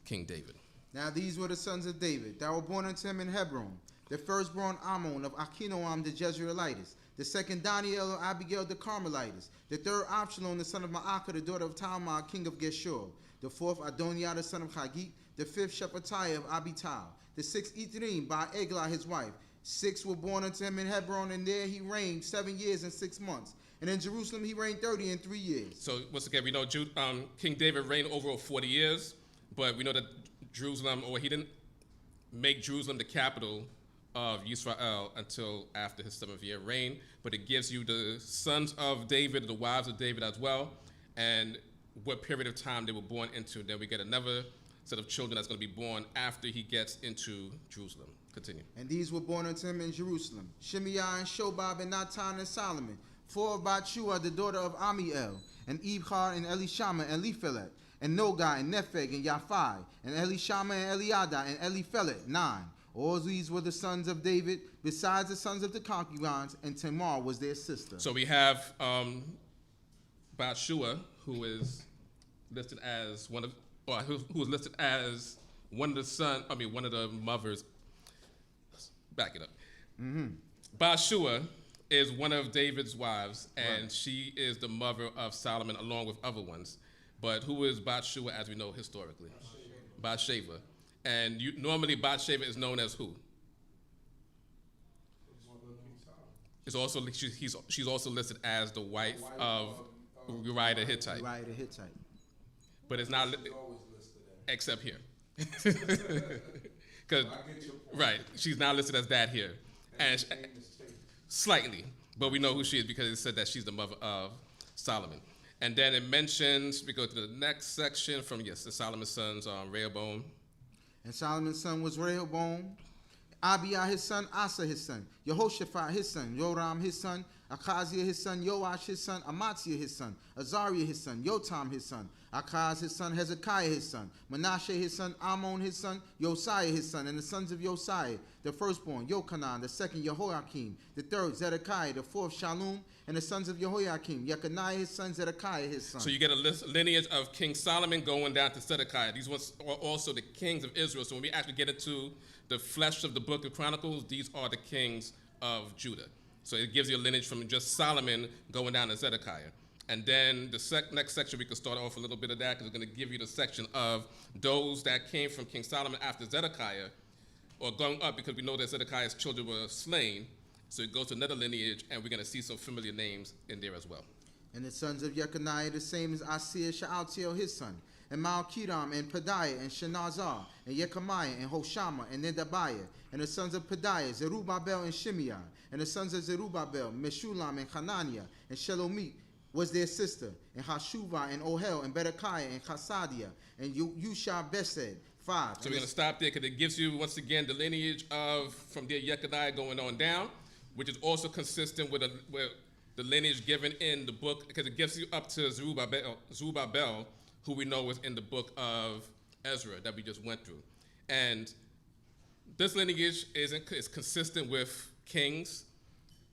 King David. Now these were the sons of David that were born unto him in Hebron. The firstborn Ammon of Achinoam the Jezreelitess. The second Daniel of Abigail the Carmelitess. The third Absalom the son of Maacah, the daughter of Talmai, king of Geshur. The fourth Adoniah the son of Haggith. The fifth Shephatiah of Abital. The sixth Ithrim by Eglah his wife. 6 were born unto him in Hebron, and there he reigned 7 years and 6 months. And in Jerusalem he reigned 30 and 3 years. So once again, we know King David reigned over 40 years, but we know that Jerusalem, or he didn't make Jerusalem the capital of Yisrael until after his 7th year reign. But it gives you the sons of David, the wives of David as well, and what period of time they were born into. Then we get another set of children that's going to be born after he gets into Jerusalem. Continue. And these were born unto him in Jerusalem: Shimei and Shobab and Natan and Solomon. 4 of Bathshua, the daughter of Amiel, and Ibhar and Elishama and Eliphelet, and Nogai and Nepheg and Yaphai, and Elishama and Eliada and Eliphelet, 9. All these were the sons of David, besides the sons of the concubines, and Tamar was their sister. So we have Bathshua, who is listed as one of the mothers. Back it up. Bathshua is one of David's wives, and she is the mother of Solomon, along with other ones. But who is Bathshua, as we know historically? Bathsheba. And normally Bathsheba is known as who? It's also she's also listed as the wife of Uriah the Hittite. Uriah the Hittite. But it's not except here. Because right, she's not listed as that here, and slightly, but we know who she is because it said that she's the mother of Solomon. And then it mentions, we go to the next section from the Solomon's sons, Rehoboam. And Solomon's son was Rehoboam, Abiah his son, Asa his son, Jehoshaphat his son, Joram his son, Achaziah his son, Joash his son, Amaziah his son, Azariah his son, Jotam his son, Achaz his son, Hezekiah his son, Manasseh his son, Ammon his son, Josiah his son, and the sons of Josiah, the firstborn, Yochanan, the second, Jehoiakim, the third, Zedekiah, the fourth, Shalom, and the sons of Jehoiakim, Jeconiah his son, Zedekiah his son. So you get a lineage of King Solomon going down to Zedekiah. These ones are also the kings of Israel. So when we actually get into the flesh of the Book of Chronicles, these are the kings of Judah. So it gives you a lineage from just Solomon going down to Zedekiah. And then the next section, we can start off a little bit of that, because it's going to give you the section of those that came from King Solomon after Zedekiah, or going up, because we know that Zedekiah's children were slain. So it goes to another lineage, and we're going to see some familiar names in there as well. And the sons of Jeconiah, the same as Asir, Shealtiel his son, and Malkiram, and Pedaiah, and Shenazar, and Yechemiah, and Hoshama, and Nedabiah. And the sons of Pedaiah, Zerubbabel, and Shimei. And the sons of Zerubbabel, Meshulam, and Hananiah, and Shelomit was their sister, and Hashuvah, and Ohel, and Berechiah, and Chasadiah, and Yusha Besed, 5. So we're going to stop there, because it gives you, once again, the lineage of, from there, Jeconiah going on down, which is also consistent with the lineage given in the book, because it gives you up to Zerubbabel, who we know is in the book of Ezra that we just went through. And this lineage is consistent with Kings.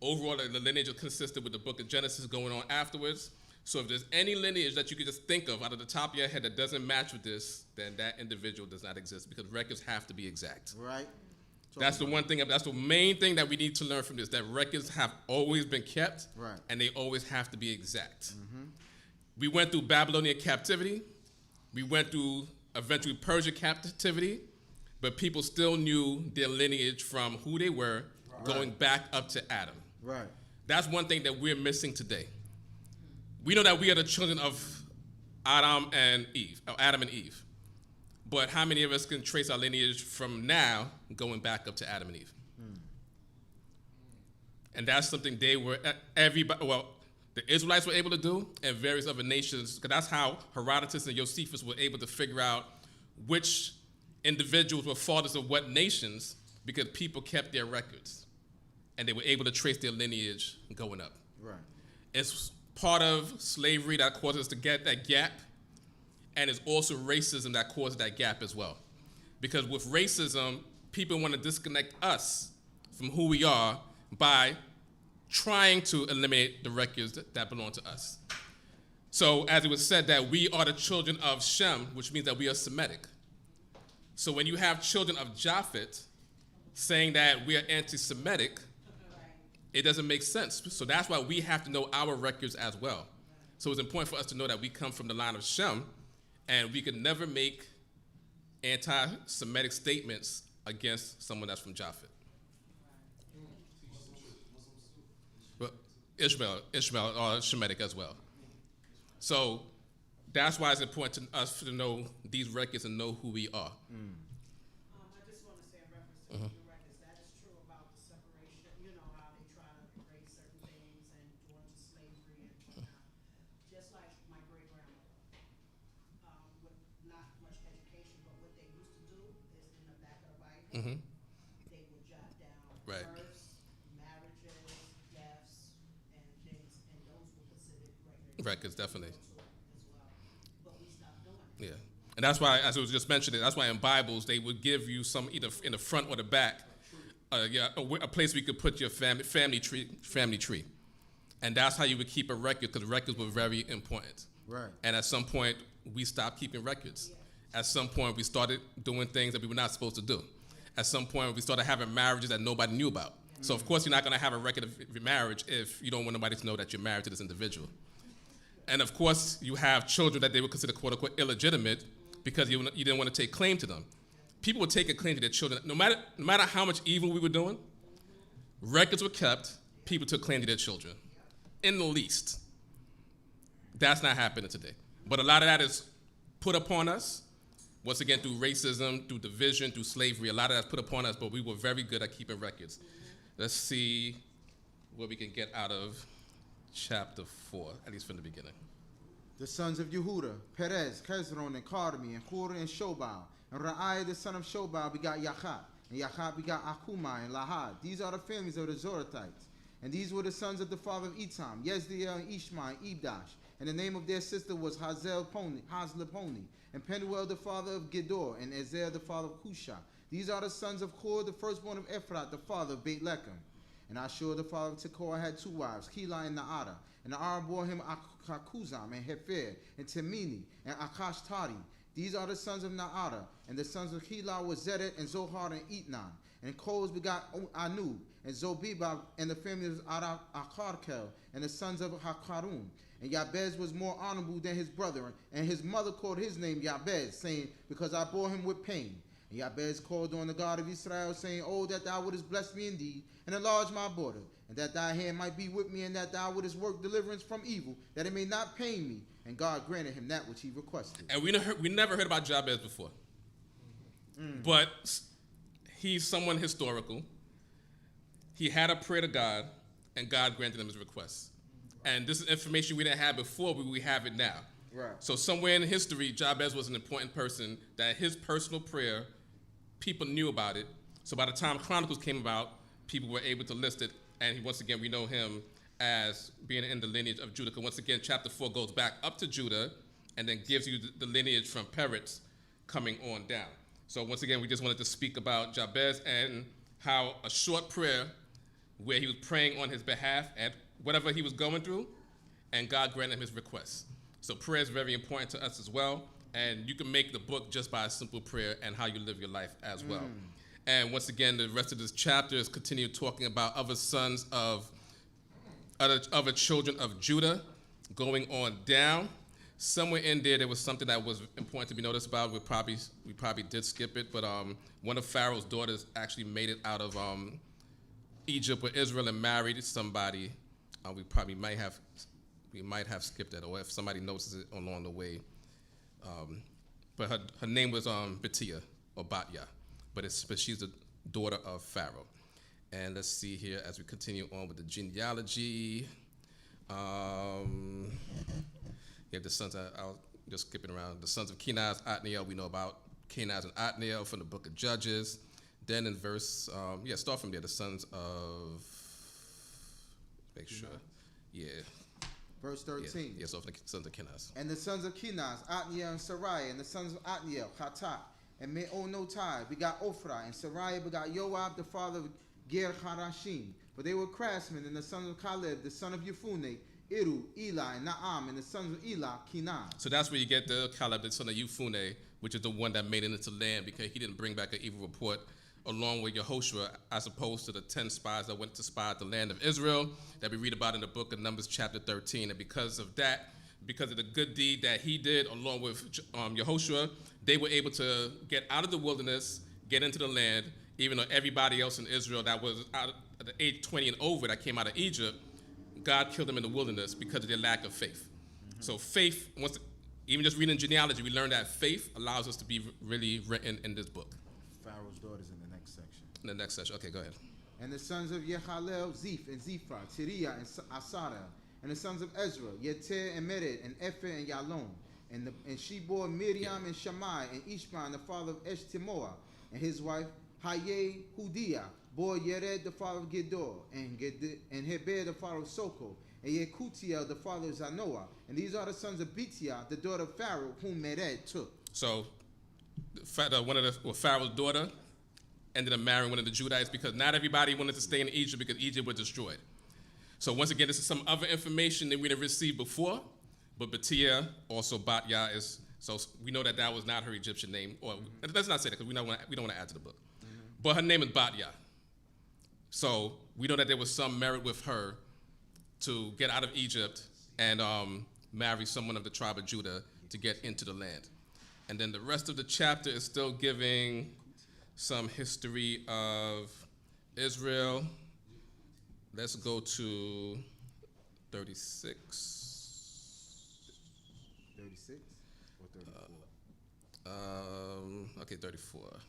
Overall, the lineage is consistent with the book of Genesis going on afterwards. So if there's any lineage that you could just think of out of the top of your head that doesn't match with this, then that individual does not exist, because records have to be exact. Right. That's the one thing, that's the main thing that we need to learn from this, that records have always been kept, right, and they always have to be exact. We went through Babylonian captivity. We went through eventually Persian captivity, but people still knew their lineage from who they were, going back up to Adam. Right. That's one thing that we're missing today. We know that we are the children of Adam and Eve. But how many of us can trace our lineage from now going back up to Adam and Eve? And that's something the Israelites were able to do, and various other nations, because that's how Herodotus and Josephus were able to figure out which individuals were fathers of what nations, because people kept their records, and they were able to trace their lineage going up. Right. It's part of slavery that causes us to get that gap, and it's also racism that causes that gap as well. Because with racism, people want to disconnect us from who we are by trying to eliminate the records that belong to us. So as it was said that we are the children of Shem, which means that we are Semitic. So when you have children of Japheth saying that we are anti-Semitic, it doesn't make sense. So that's why we have to know our records as well. So it's important for us to know that we come from the line of Shem, and we can never make anti-Semitic statements against someone that's from Japheth. Well, Ishmael are Shemitic as well. So that's why it's important to us to know these records and know who we are. I just want to say in reference to the records, that is true about the separation, you know, how they try to erase certain things and go into slavery and whatnot. Just like my great-grandmother, with not much education, but what they used to do is in the back of the Bible, they would jot down Right. births, marriages, deaths, and things, and those were considered Records, definitely. as well. But we stopped doing it. Yeah. And that's why, as it was just mentioned, that's why in Bibles they would give you some either in the front or the back, a place where you could put your family tree. And that's how you would keep a record, because records were very important. Right. And at some point, we stopped keeping records. At some point, we started doing things that we were not supposed to do. At some point, we started having marriages that nobody knew about. So, of course, you're not going to have a record of your marriage if you don't want nobody to know that you're married to this individual. And, of course, you have children that they would consider, quote-unquote, illegitimate because you didn't want to take claim to them. People would take a claim to their children. No matter how much evil we were doing, records were kept, people took claim to their children. In the least. That's not happening today. But a lot of that is put upon us, once again, through racism, through division, through slavery. A lot of that's put upon us, but we were very good at keeping records. Let's see what we can get out of chapter 4, at least from the beginning. The sons of Yehuda, Perez, Hezron, and Carmi, and Hur, and Shobal. And Ra'ai, the son of Shobal, begot Yachat. And Yachat begot CHOKMAH and Lahad. These are the families of the Zoratites. And these were the sons of the father of Etam, Yezdiel, and Ishmael, and Ibdash. And the name of their sister was Hazleponi. And Penuel, the father of Gedor, and Ezer, the father of Husha. These are the sons of Hur, the firstborn of Ephrat, the father of Beit Lechem. And Ashur, the father of Tekoa, had 2 wives, Keilah and Naara. And Naara bore him Akuzam, and Hefer, and Temini, and Akashtari. These are the sons of Naara. And the sons of Keilah were Zedek, and Zohar, and Etnan. And Koz begot Anub, and Zobibah, and the family of Akarkel, and the sons of Hakarum. And Yabez was more honorable than his brother, and his mother called his name Yabez, saying, because I bore him with pain. And Yabez called on the God of Israel, saying, oh, that thou wouldest bless me indeed, and enlarge my border, and that thy hand might be with me, and that thou wouldest work deliverance from evil, that it may not pain me. And God granted him that which he requested. And we never heard about Jabez before. But he's someone historical. He had a prayer to God, and God granted him his request. And this is information we didn't have before, but we have it now. Right. So somewhere in history, Jabez was an important person that his personal prayer, people knew about it. So by the time Chronicles came about, people were able to list it. And once again, we know him as being in the lineage of Judah. Because once again, chapter 4 goes back up to Judah and then gives you the lineage from Peretz coming on down. So once again, we just wanted to speak about Jabez and how a short prayer where he was praying on his behalf at whatever he was going through, and God granted him his request. So prayer is very important to us as well, and you can make the book just by a simple prayer and how you live your life as well. And once again, the rest of this chapter is continue talking about other sons of other children of Judah going on down. Somewhere in there was something that was important to be noticed about. We probably did skip it, but one of Pharaoh's daughters actually made it out of Egypt with Israel and married somebody. We might have skipped that, or if somebody notices it along the way. But her name was Betiah or Batya, but she's the daughter of Pharaoh. And let's see here as we continue on with the genealogy. You have the sons of, I'll just skipping around, the sons of Kenaz, Othniel. We know about Kenaz and Othniel from the book of Judges. Then in verse, start from there, the sons of, make sure, Verse 13. Yeah, so from the sons of Kenaz. And the sons of Kenaz, Othniel and Sarai, and the sons of Othniel, Hatat, and Meonotai begot Ophrah, and Sarai begot Joab, the father of Ger Harashim. For they were craftsmen, and the sons of Caleb, the son of Yefuneh, Iru, Eli, and Naam, and the sons of Eli, Kenaz. So that's where you get the Caleb, the son of Yefuneh, which is the one that made it into land because he didn't bring back an evil report, along with Yehoshua, as opposed to the 10 spies that went to spy out the land of Israel that we read about in the book of Numbers chapter 13. And because of that, because of the good deed that he did along with Yehoshua, they were able to get out of the wilderness, get into the land, even though everybody else in Israel that was out at the age 20 and over that came out of Egypt, God killed them in the wilderness because of their lack of faith. So faith, even just reading genealogy, we learn that faith allows us to be really written in this book. Pharaoh's daughters in the next section. In the next section, okay, go ahead. And the sons of Yehallel, Ziph and Ziphra, Tiriah and Asarel. And the sons of Ezra, Yeter and Mered, and Epher and Yalon. And she bore Miriam and Shammai, and Ishmael, the father of Eshtemoa, and his wife Haye Hudiah, bore Yered, the father of Gedor, and Heber, the father of Soko, and Yekutiel, the father of Zanoah. And these are the sons of Betiah, the daughter of Pharaoh, whom Mered took. So, Pharaoh's daughter ended up marrying one of the Judites because not everybody wanted to stay in Egypt because Egypt was destroyed. So once again, this is some other information that we didn't receive before, but Betiah, also Batya, so we know that was not her Egyptian name. Or let's not say that because we don't want to add to the book. But her name is Batya. So we know that there was some merit with her to get out of Egypt and marry someone of the tribe of Judah to get into the land. And then the rest of the chapter is still giving some history of Israel. Let's go to 36. 36 or 34? Okay, 34.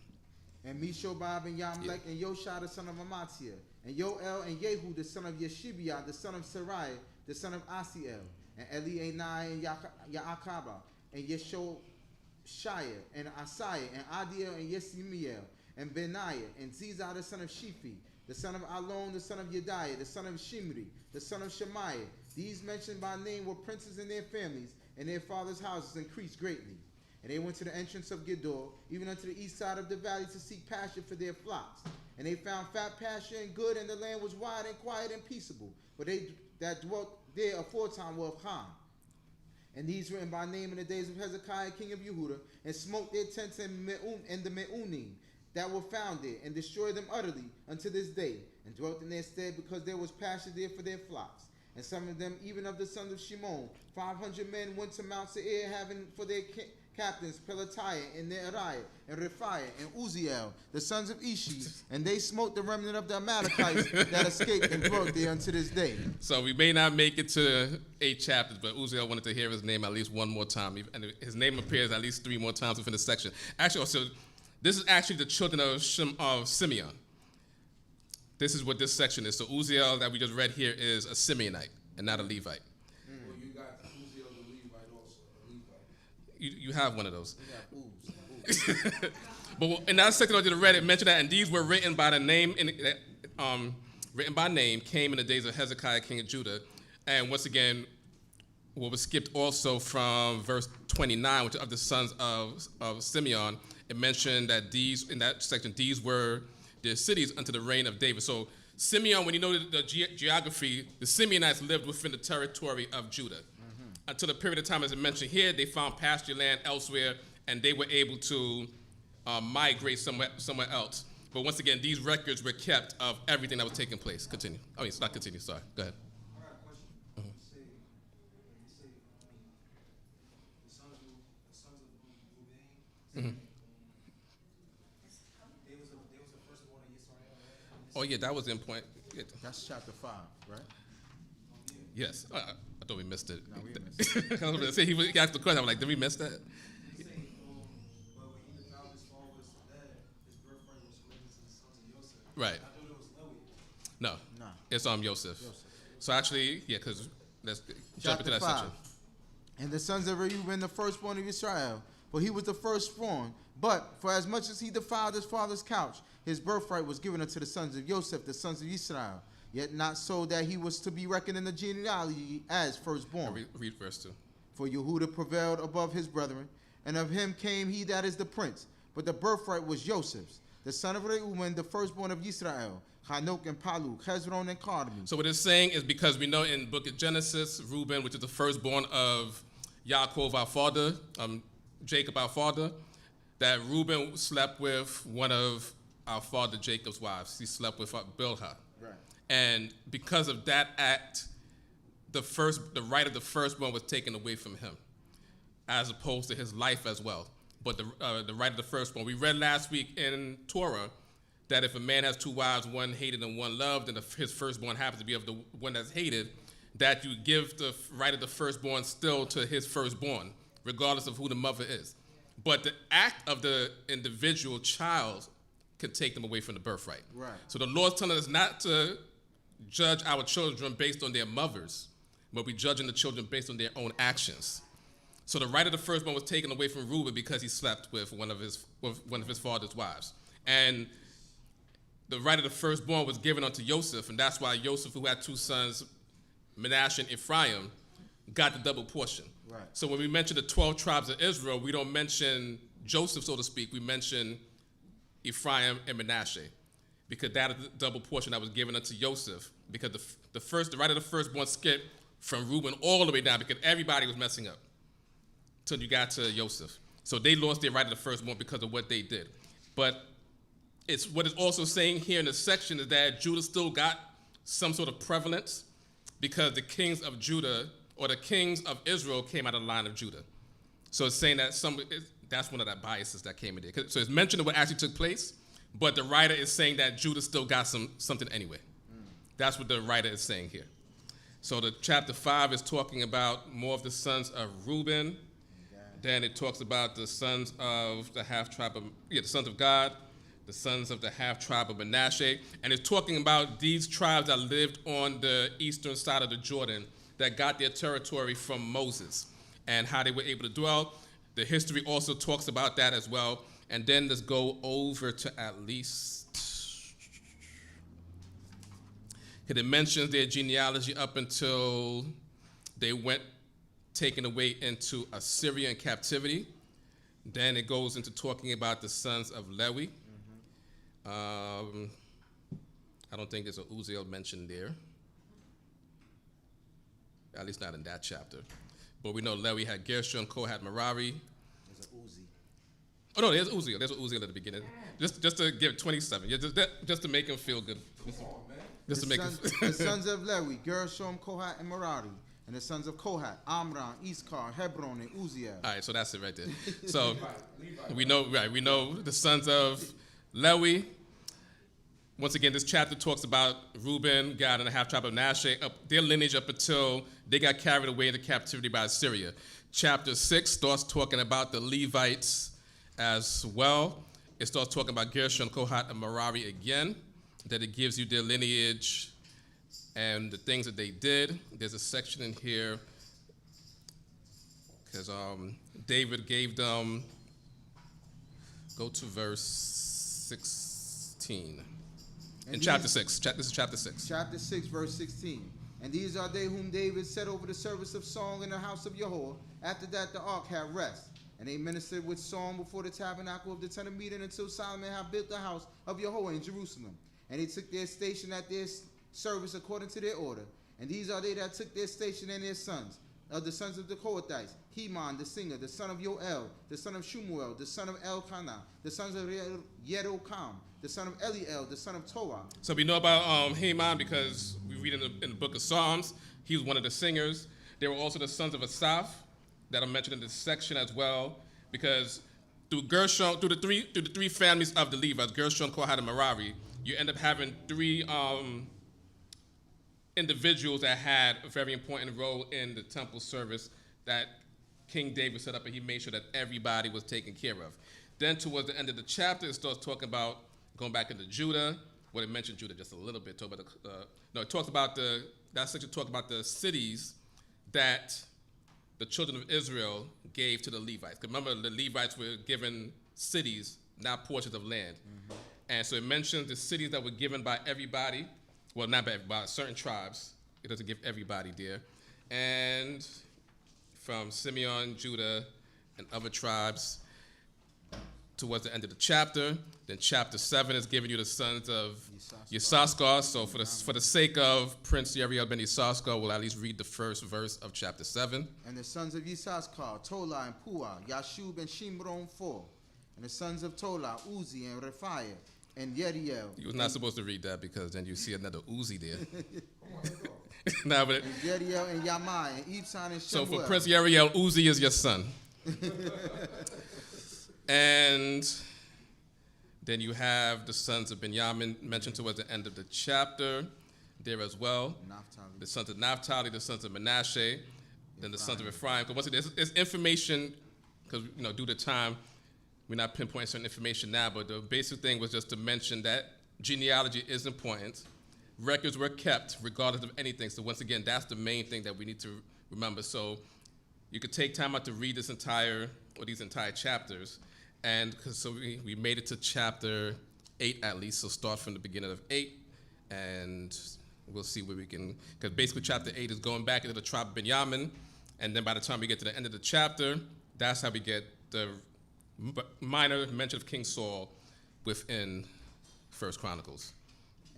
And Meshobab and Yamlech and Yoshai the son of Amatziah, and Yoel and Yehu the son of Yeshibiah the son of Sarai the son of Asiel, and Elienai and Yaakaba, and Yeshoshaiah and Asaiah, and Adiel and Yesimiel, and Benaiah, and Zizah the son of Shiphi, the son of Alon, the son of Yediah, the son of Shimri, the son of Shemaiah. These mentioned by name were princes in their families, and their fathers' houses increased greatly. And they went to the entrance of Gedor, even unto the east side of the valley, to seek pasture for their flocks. And they found fat pasture and good, and the land was wide and quiet and peaceable. But they that dwelt there aforetime were of Ham. And these written by name in the days of Hezekiah, king of Yehuda, and smote their tents and the Meunim that were found there, and destroyed them utterly unto this day, and dwelt in their stead, because there was pasture there for their flocks. And some of them, even of the sons of Shimon, 500 men went to Mount Seir, having for their captains Pelatiah and Neariah and Rephaiah and Uziel, the sons of Ishi, and they smote the remnant of the Amalekites that escaped and dwelt there unto this day. So we may not make it to 8 chapters, but Uziel wanted to hear his name at least one more time, and his name appears at least 3 more times within the section. Actually, also, this is actually the children of Simeon. This is what this section is. So Uziel that we just read here is a Simeonite and not a Levite. Well, you got Uziel the Levite also, a Levite. You have one of those. But in that section I just read, it mentioned that, and these were written by the name, written by name, came in the days of Hezekiah, king of Judah. And once again, what was skipped also from verse 29, which of the sons of Simeon, it mentioned that in that section, these were their cities unto the reign of David. So Simeon, when you know the geography, the Simeonites lived within the territory of Judah. Until the period of time, as I mentioned here, they found pasture land elsewhere, and they were able to migrate somewhere else. But once again, these records were kept of everything that was taking place. Continue. I mean, it's not continue, sorry. Go ahead. I got a question. You say the sons of Ruben, they was the firstborn of Yisrael, right? Oh, yeah, that was in point. That's chapter 5, right? Yes. I thought we missed it. No, we missed it. I was going to say, he asked the question. I was like, did we miss that? But when he defiled his father's dad, his birthright was related to the sons of Yosef. Right. I thought it was Lewi. No. No. It's Yosef. So actually, yeah, because let's jump into Chapter that 5. section. And the sons of Reuben, the firstborn of Israel, for he was the firstborn. But for as much as he defiled his father's couch, his birthright was given unto the sons of Joseph, the sons of Israel. Yet not so that he was to be reckoned in the genealogy as firstborn. Read verse 2. For Yehuda prevailed above his brethren, and of him came he that is the prince. But the birthright was Joseph's, the son of Reuben, the firstborn of Israel, Hanok and Palu, Hezron and Carmi. So what it's saying is because we know in Book of Genesis, Reuben, which is the firstborn of Yaakov, our father, Jacob, our father, that Reuben slept with one of our father Jacob's wives. He slept with Bilhah. Right. And because of that act, the right of the firstborn was taken away from him, as opposed to his life as well. But the right of the firstborn. We read last week in Torah that if a man has two wives, one hated and one loved, and his firstborn happens to be of the one that's hated, that you give the right of the firstborn still to his firstborn, regardless of who the mother is. But the act of the individual child can take them away from the birthright. Right. So the Lord's telling us not to judge our children based on their mothers, but we judging the children based on their own actions. So the right of the firstborn was taken away from Reuben because he slept with one of his father's wives. And the right of the firstborn was given unto Joseph, and that's why Joseph, who had two sons, Manasseh and Ephraim, got the double portion. Right. So when we mention the 12 tribes of Israel, we don't mention Joseph, so to speak. We mention Ephraim and Manasseh, because that is the double portion that was given unto Joseph, because the right of the firstborn skipped from Reuben all the way down, because everybody was messing up till you got to Joseph. So they lost their right of the firstborn because of what they did. But what it's also saying here in this section is that Judah still got some sort of prevalence, because the kings of Judah or the kings of Israel came out of the line of Judah. So it's saying that that's one of the biases that came in there. So it's mentioning what actually took place, but the writer is saying that Judah still got something anyway. That's what the writer is saying here. So the chapter 5 is talking about more of the sons of Reuben. Then it talks about the sons of the half tribe of, the sons of God, the sons of the half tribe of Manasseh. And it's talking about these tribes that lived on the eastern side of the Jordan that got their territory from Moses and how they were able to dwell. The history also talks about that as well. And then let's go over to at least, it mentions their genealogy up until they went taken away into Assyrian captivity. Then it goes into talking about the sons of Lewi. I don't think there's a Uziel mentioned there, at least not in that chapter. But we know Lewi had Gershon, Kohath, Merari. There's a Uzi. Oh no, there's Uziel. There's Uziel at the beginning. Just to give 27. Yeah, just to make him feel good. Just to make him. The sons of Lewi, Gershom, Kohath, and Merari. And the sons of Kohath, Amram, Iskar, Hebron, and Uziel. All right, so that's it right there. So we know the sons of Lewi. Once again, this chapter talks about Reuben, Gad, and the half tribe of Manasseh, their lineage up until they got carried away into captivity by Assyria. Chapter 6 starts talking about the Levites as well. It starts talking about Gershon, Kohath, and Merari again, that it gives you their lineage and the things that they did. There's a section in here because David gave them, go to verse 16. In chapter 6. This is chapter 6. Chapter 6, verse 16. And these are they whom David set over the service of song in the house of Yahweh. After that, the ark had rest. And they ministered with song before the tabernacle of the tent of meeting until Solomon had built the house of Yahweh in Jerusalem. And they took their station at their service according to their order. And these are they that took their station and their sons. Of the sons of the Kohathites, Heman the singer, the son of Yoel, the son of Shumuel, the son of Elkanah, the sons of Yerokam, the son of Eliel, the son of Toah. So we know about Heman because we read in the book of Psalms. He was one of the singers. There were also the sons of Asaph that are mentioned in this section as well, because through the three families of the Levites, Gershon, Kohath, and Merari, you end up having three individuals that had a very important role in the temple service that King David set up, and he made sure that everybody was taken care of. Then towards the end of the chapter, it starts talking about going back into Judah. Well, it mentioned Judah just a little bit. It talks about that section talks about the cities that the children of Israel gave to the Levites. Because remember, the Levites were given cities, not portions of land. Mm-hmm. And so it mentions the cities that were given by everybody. Well, not by everybody, certain tribes. It doesn't give everybody there. And from Simeon, Judah, and other tribes towards the end of the chapter. Then chapter 7 is giving you the sons of Yissaschar. So for the sake of Prince Yeriel ben Yissaschar, we'll at least read the first verse of chapter 7. And the sons of Yissaschar, Tola and Puah, Yashub and Shimron 4. And the sons of Tola, Uzi and Rephiah and Yeriel. You was not supposed to read that because then you see another Uzi there. Nah, but and Yeriel and Yamai and Ibsan and Shemuel. So for Prince Yeriel, Uzi is your son. And then you have the sons of Binyamin mentioned towards the end of the chapter there as well. Naphtali. The sons of Naphtali, the sons of Manasseh, then the sons of Ephraim. Because once again, there's information, because due to time, we're not pinpointing certain information now, but the basic thing was just to mention that genealogy is important. Records were kept regardless of anything. So once again, that's the main thing that we need to remember. So you could take time out to read these entire chapters. And so we made it to chapter 8 at least, so start from the beginning of 8, and we'll see where we can, because basically chapter 8 is going back into the tribe of Binyamin, and then by the time we get to the end of the chapter, that's how we get the minor mention of King Saul within 1 Chronicles.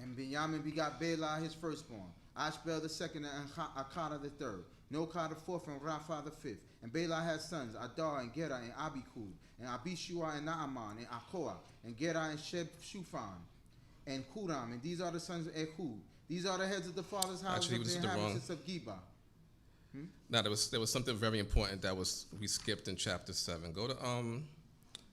And Binyamin begot Bela his firstborn, Ashbel the second, and Akana the third, Nokah the fourth, and Rapha the fifth. And Bela had sons, Adar and Gera and Abikud, and Abishua and Naaman, and Akoah, and Gera and Shufan, and Kuram. And these are the sons of Ehud. These are the heads of the fathers' houses of the inhabitants of Geba. Now there was something very important that we skipped in chapter 7. Go to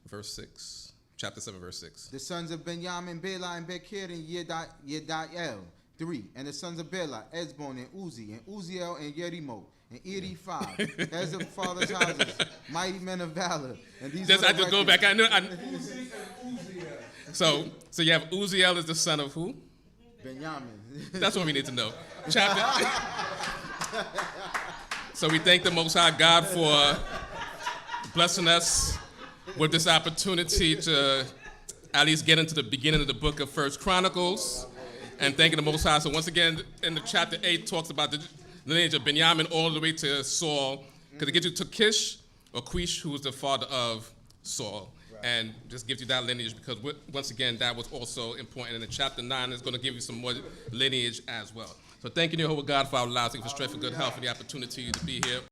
verse 6. Chapter 7, verse 6. The sons of Binyamin, Bela and Bekir and Yediael, 3. And the sons of Bela, Ezbon and Uzi, and Uziel and Yerimoth, and Eri 5. Heads of fathers' houses, mighty men of valor. And these I just go back. I know. Uzi and Uziel. So you have Uziel is the son of who? Binyamin. That's what we need to know. Chapter. So we thank the Most High God for blessing us with this opportunity to at least get into the beginning of the book of 1 Chronicles, and thanking the Most High. So once again, in the chapter 8 talks about the lineage of Binyamin all the way to Saul, because it gets you to Kish, or Quish, who was the father of Saul, and just gives you that lineage, because once again, that was also important. And in chapter 9 is going to give you some more lineage as well. So thank you, Jehovah God, for our lives, for strength, for good health, and the opportunity to be here.